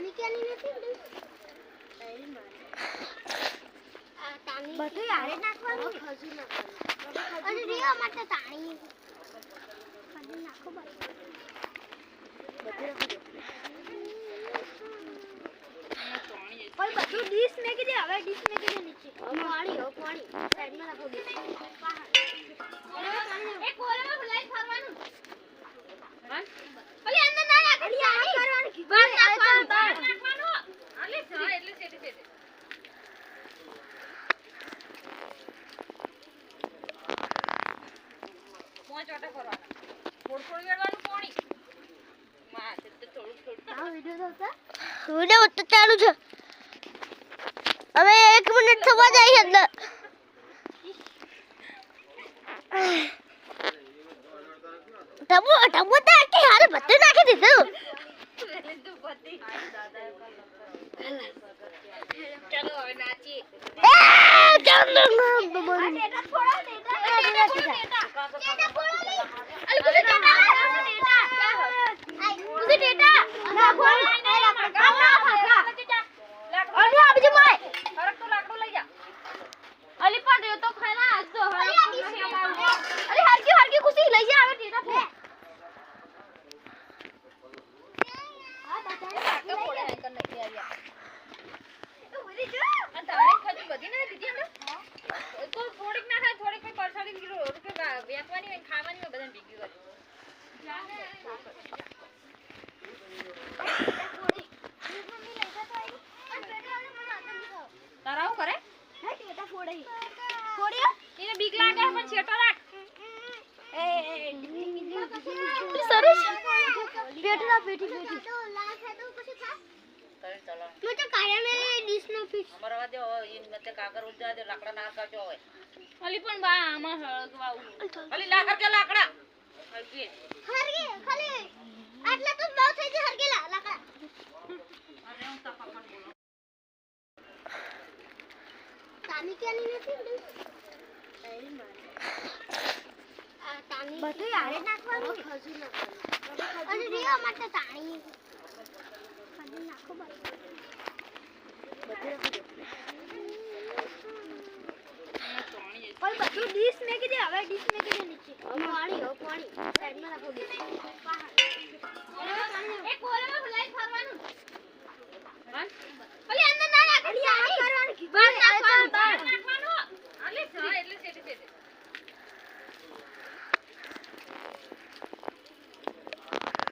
તાની કેની નથી ડીશ એઈ મારે આ તાની બધું યારે નાખવાનું ખજૂર નાખવાનું અને રીવા માટે તાણી ખજૂર નાખો બસ બધું કોઈ બધું ડીશ મેકી દે હવે ડીશ મેકી દે નીચે પાણી સાઈડમાં રાખો ડીશ એક કોરામાં ભલાઈ ફરવાનું હા અલી અંદર ના નાખ અલી આ કરવાનું બસ નાખવાનું અલી હા એટલે સેટી પાંચ ઓટા કરવાના થોડું વેડવાનું પાણી માં થોડું આ વિડિયો જોતા વિડિયો તો ચાલુ છે હવે 1 મિનિટ થવા જાય છે અંદર ટબો તાકે હારે બધું નાખી દીધું ચલો હવે નાચી ચાલો ટેટા છોડો ટેટા છોડો અલી મુझे ટેટા ના બોલ અલી આ બીજું માય હરક તો લાકડો લઈ જા અલી પણ દેવ તો ખાના આજ તો અલી હરકી ખુશી લઈ જા હવે ટેટા ફે આ દાદા કાકા પોડે હે કર નહી આવ્યા તો ઉરી જો આ તારે ખજી બધી ના દીધી હમણે તો થોડીક ના થાય થોડીક કોઈ પરસાડી કિલો કે વેચવાની હોય ખાવાની હોય બધાને ભીગી કરી તારાવ કરે હે ટેટા ફોડી એને બીક લાગે પણ છેટો રાખ એ સરસ બેઠા બેઠી તો લાખ હે તો પછી ખા તરે ચલો મે તો કાયા મે ડીશ નો ફિશ અમારવા દે ઈન મતે કાગર ઉડ્યા દે લાકડા ના કાચો હોય અલી પણ બા આમાં હળગવાવું અલી લાકર કે લાકડા હરગે ખાલી આટલા તો બહુ થઈ જાય હરગેલા લાકડા અરે હું તપા પણ બોલો તાની કેની નથી ડીશ એઈ મારે આ તાની બધું યારે નાખવાનું ખજૂર નાખવાનું અને રીવા માટે તાણી ખજૂર નાખો બસ કોઈ બધું ડીશ મેકી દે હવે ડીશ મેકી દે નીચે પાણી સાઈડમાં રાખો ડીશ